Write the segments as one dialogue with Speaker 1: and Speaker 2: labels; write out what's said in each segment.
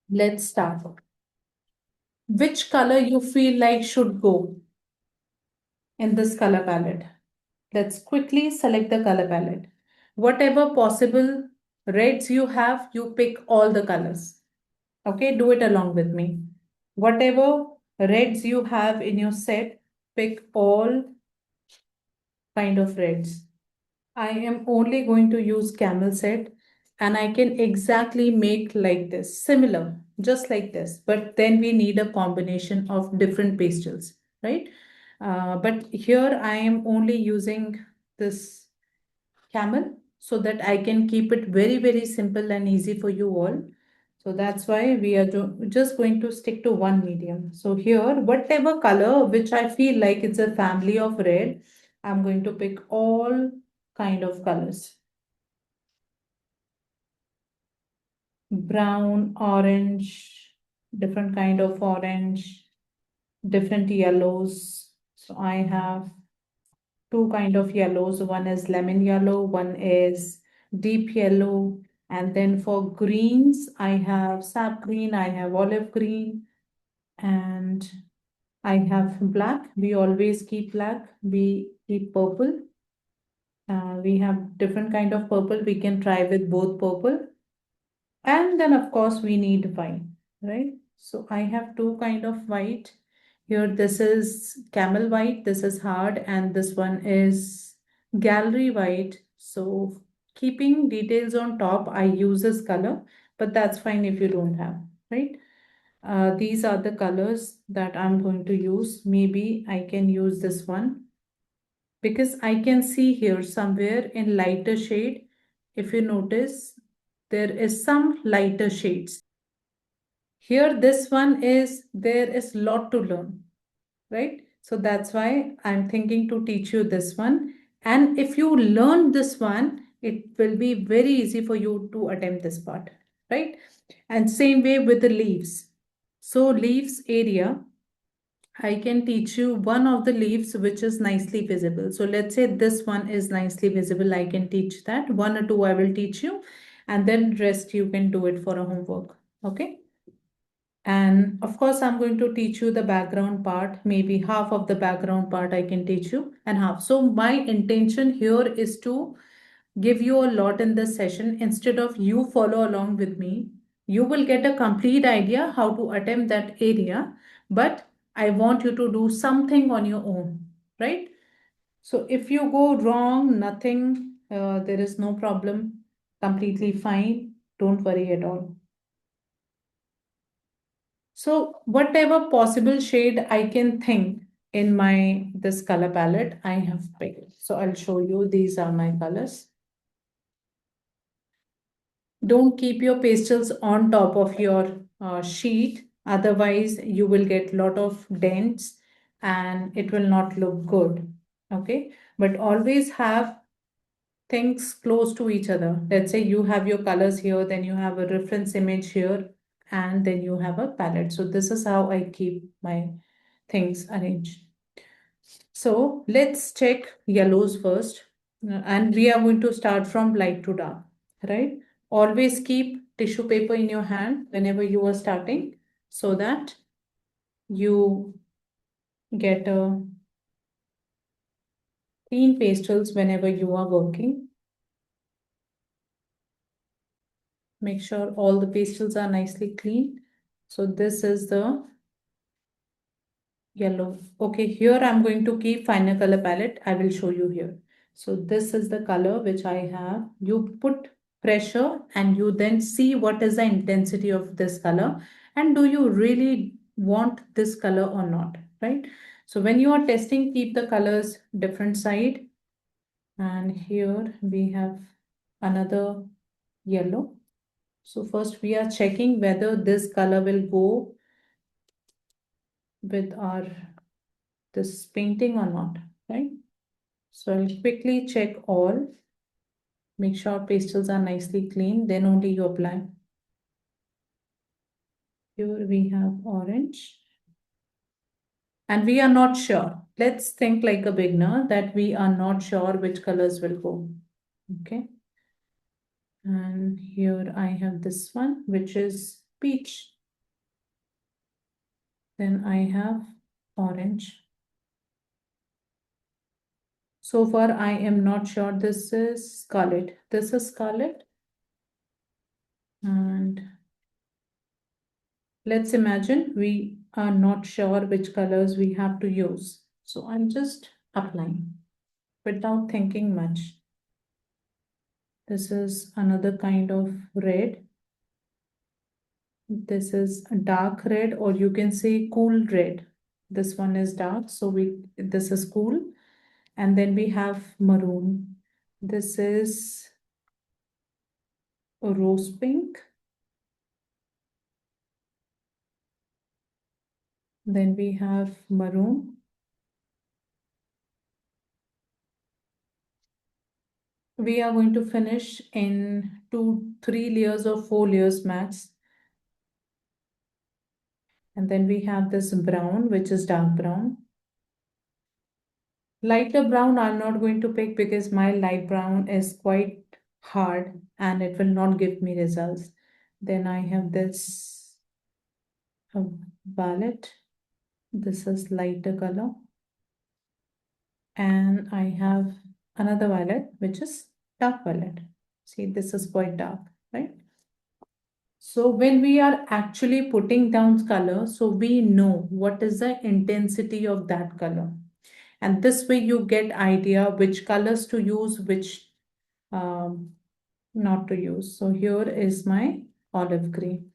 Speaker 1: Let's start. Which color you feel like should go in this color palette? Let's quickly select the color palette. Whatever possible reds you have, you pick all the colors. Okay, do it along with me. Whatever reds you have in your set, pick all kind of reds. I am only going to use camel set and I can exactly make like this, similar, just like this. But then we need a combination of different pastels, right? But here I am only using this camel so that I can keep it very, very simple and easy for you all. So that's why we are just going to stick to one medium. So here, whatever color which I feel like it's a family of red, I'm going to pick all kind of colors. Brown, orange, different kind of orange, different yellows. So I have two kind of yellows. One is lemon yellow, one is deep yellow. And then for greens, I have sap green, I have olive green, and I have black. We always keep black. We keep purple. We have different kind of purple. We can try with both purple. And then of course we need white, right? So I have two kind of white. Here this is camel white, this is hard, and this one is gallery white. So keeping details on top, I use this color, but that's fine if you don't have, right? These are the colors that I'm going to use. Maybe I can use this one because I can see here somewhere in lighter shade, if you notice, there is some lighter shades. Here, this one is, there is lot to learn, right? So that's why I'm thinking to teach you this one. And if you learn this one, it will be very easy for you to attempt this part, right? And same way with the leaves. So leaves area, I can teach you one of the leaves which is nicely visible. So let's say this one is nicely visible. I can teach that. One or two I will teach you, and then rest you can do it for a homework. Okay. And of course, I'm going to teach you the background part. Maybe half of the background part I can teach you and half. So my intention here is to give you a lot in this session. Instead of you follow along with me, you will get a complete idea how to attempt that area. But I want you to do something on your own, right? So if you go wrong, nothing, there is no problem. Completely fine. Don't worry at all. So whatever possible shade I can think in my this color palette, I have picked. So I'll show you, these are my colors. Don't keep your pastels on top of your sheet. Otherwise, you will get lot of dents and it will not look good. Okay. But always have things close to each other. Let's say you have your colors here, then you have a reference image here, and then you have a palette. So this is how I keep my things arranged. So let's check yellows first. And we are going to start from light to dark, right? Always keep tissue paper in your hand whenever you are starting so that you get a clean pastels whenever you are working. Make sure all the pastels are nicely clean. So this is the yellow. Okay, here I'm going to keep finer color palette. I will show you here. So this is the color which I have. You put pressure and you then see what is the intensity of this color and do you really want this color or not, right? So when you are testing, keep the colors different side. And here we have another yellow. So first we are checking whether this color will go with our this painting or not, right? So I'll quickly check all, make sure pastels are nicely clean, then only you apply. Here we have orange. And we are not sure. Let's think like a beginner that we are not sure which colors will go. Okay. And here I have this one, which is peach. Then I have orange. So far, I am not sure. This is scarlet. This is scarlet. And let's imagine we are not sure which colors we have to use. So I'm just applying without thinking much. This is another kind of red. This is a dark red, or you can say cool red. This one is dark, so this is cool. And then we have maroon. This is a rose pink. Then we have maroon. We are going to finish in 2, 3 layers or 4 layers max. And then we have this brown, which is dark brown. Lighter brown, I'm not going to pick because my light brown is quite hard and it will not give me results. Then I have this violet. This is lighter color. And I have another violet, which is dark violet. See, this is quite dark, right? So when we are actually putting down color, so we know what is the intensity of that color. And this way you get idea which colors to use, which not to use. So here is my olive green.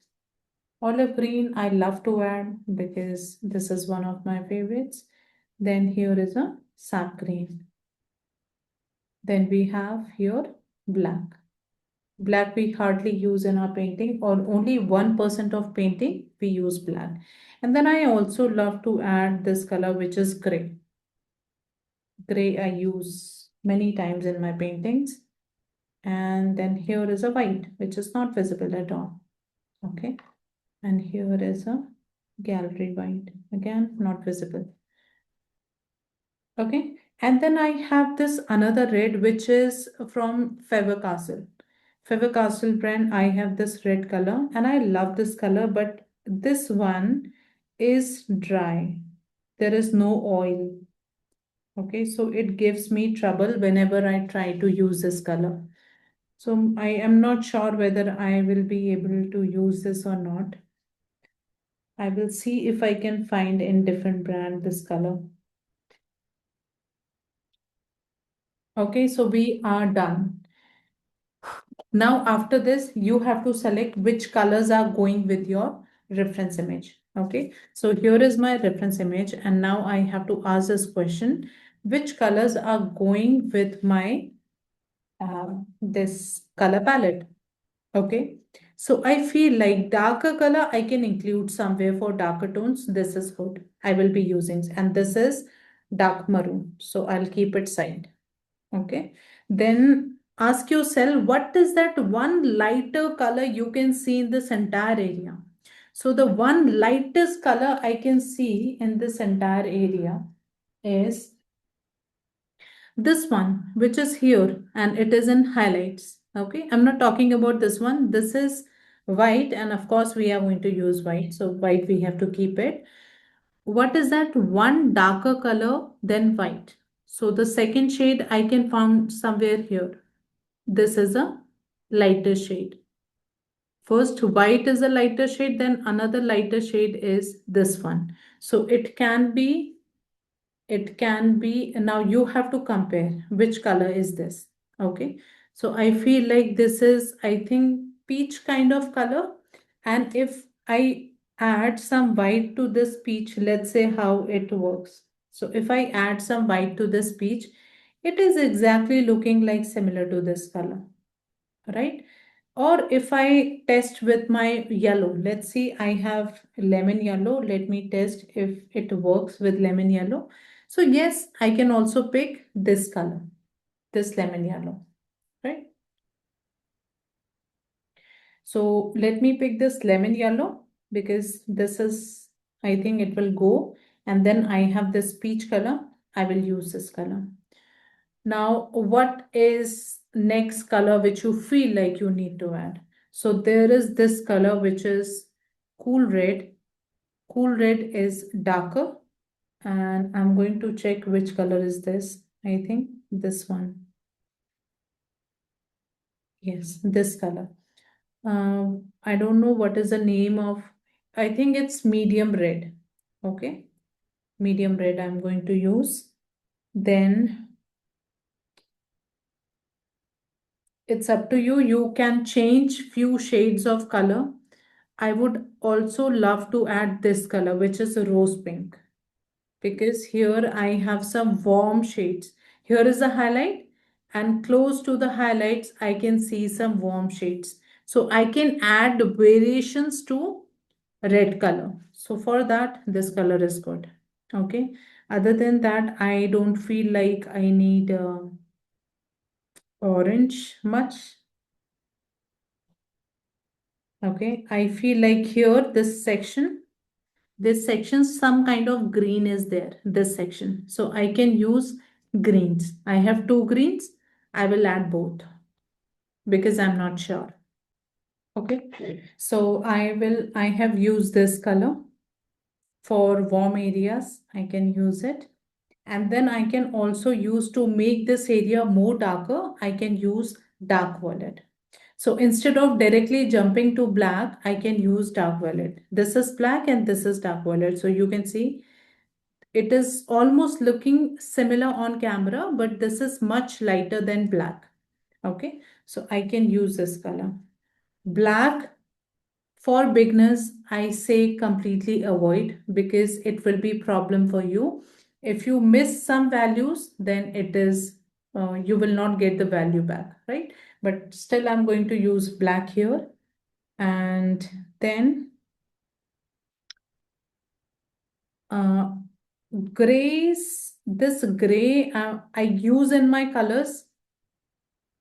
Speaker 1: Olive green I love to add because this is one of my favorites. Then here is a sap green. Then we have here black. Black we hardly use in our painting, or only 1% of painting we use black. And then I also love to add this color, which is gray. Gray I use many times in my paintings. And then here is a white, which is not visible at all. Okay. And here is a gallery white, again not visible. Okay. And then I have this another red, which is from Faber-Castell. Faber-Castell brand, I have this red color and I love this color, but this one is dry. There is no oil. Okay, so it gives me trouble whenever I try to use this color. So I am not sure whether I will be able to use this or not. I will see if I can find in different brand this color. Okay, so we are done. Now after this, you have to select which colors are going with your reference image. Okay, so here is my reference image and now I have to ask this question, which colors are going with my this color palette? Okay, so I feel like darker color I can include somewhere for darker tones. This is good. I will be using, and this is dark maroon. So I'll keep it side. Okay, then ask yourself, what is that one lighter color you can see in this entire area? So the one lightest color I can see in this entire area is this one, which is here, and it is in highlights. Okay, I'm not talking about this one. This is white, and of course we are going to use white. So white we have to keep it. What is that one darker color than white? So the second shade I can find somewhere here. This is a lighter shade. First white is a lighter shade, then another lighter shade is this one. So it can be now you have to compare which color is this. Okay, so I feel like this is, I think, peach kind of color. And if I add some white to this peach, let's say how it works. So if I add some white to this peach, it is exactly looking like similar to this color, right? Or if I test with my yellow, let's see, I have lemon yellow. Let me test if it works with lemon yellow. So yes, I can also pick this color, this lemon yellow, right? So let me pick this lemon yellow because this is, I think it will go. And then I have this peach color. I will use this color. Now, what is next color which you feel like you need to add? So there is this color which is cool red. Cool red is darker, and I'm going to check which color is this. I think this one. Yes, this color. I don't know what is the name of, I think it's medium red. Okay, medium red I'm going to use. Then it's up to you. You can change few shades of color. I would also love to add this color, which is a rose pink, because here I have some warm shades. Here is the highlight, and close to the highlights, I can see some warm shades. So I can add variations to red color. So for that, this color is good. Okay. Other than that, I don't feel like I need orange much. Okay. I feel like here, this section, some kind of green is there, this section. So I can use greens. I have two greens. I will add both because I'm not sure. Okay. So I have used this color for warm areas. I can use it. And then I can also use, to make this area more darker, I can use dark violet. So instead of directly jumping to black, I can use dark violet. This is black and this is dark violet. So you can see it is almost looking similar on camera, but this is much lighter than black. Okay, so I can use this color. Black, for beginners, I say completely avoid, because it will be problem for you. If you miss some values, then it is, you will not get the value back, right? But still, I'm going to use black here. And then uh, grays, this gray I use in my colors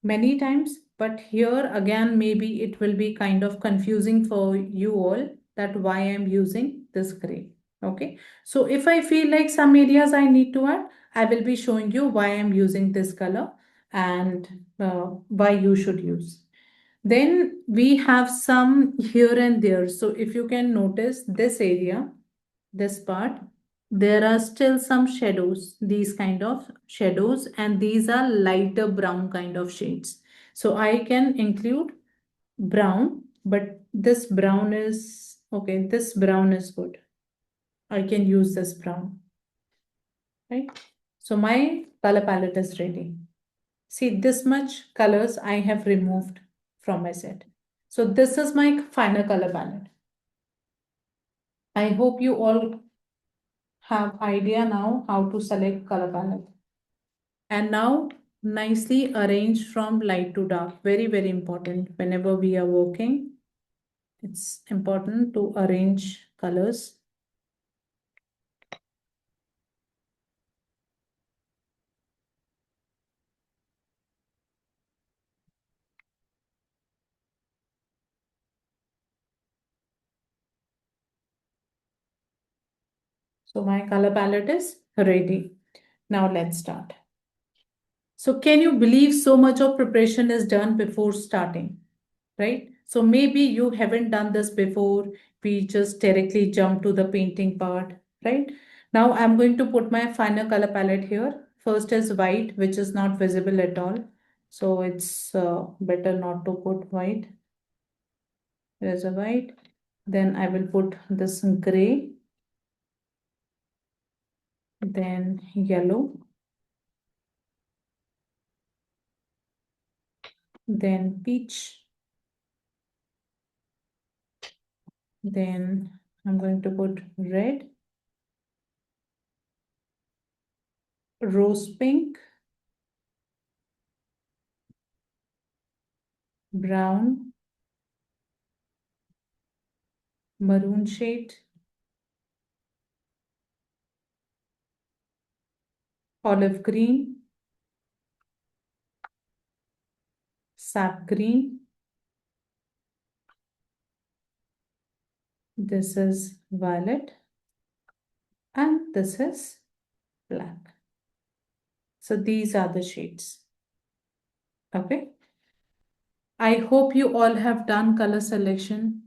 Speaker 1: many times, but here again, maybe it will be kind of confusing for you all, that why I'm using this gray. Okay, so if I feel like some areas I need to add, I will be showing you why I'm using this color, and why you should use. Then we have some here and there. So if you can notice this area, this part, there are still some shadows, these kind of shadows, and these are lighter brown kind of shades. So I can include brown, but this brown is okay. This brown is good. I can use this brown, right? So my color palette is ready. See, this much colors I have removed from my set. So this is my final color palette. I hope you all have idea now how to select color palette. And now nicely arrange from light to dark. Very, very important whenever we are working. It's important to arrange colors. So my color palette is ready. Now let's start. So can you believe so much of preparation is done before starting, right? So maybe you haven't done this before. We just directly jump to the painting part, right? Now I'm going to put my final color palette here. First is white, which is not visible at all. So it's better not to put white. There's a white. Then I will put this gray, then yellow, then peach, then I'm going to put red, rose pink, brown, maroon shade, olive green, sap green. This is violet, and this is black. So these are the shades. Okay. I hope you all have done color selection.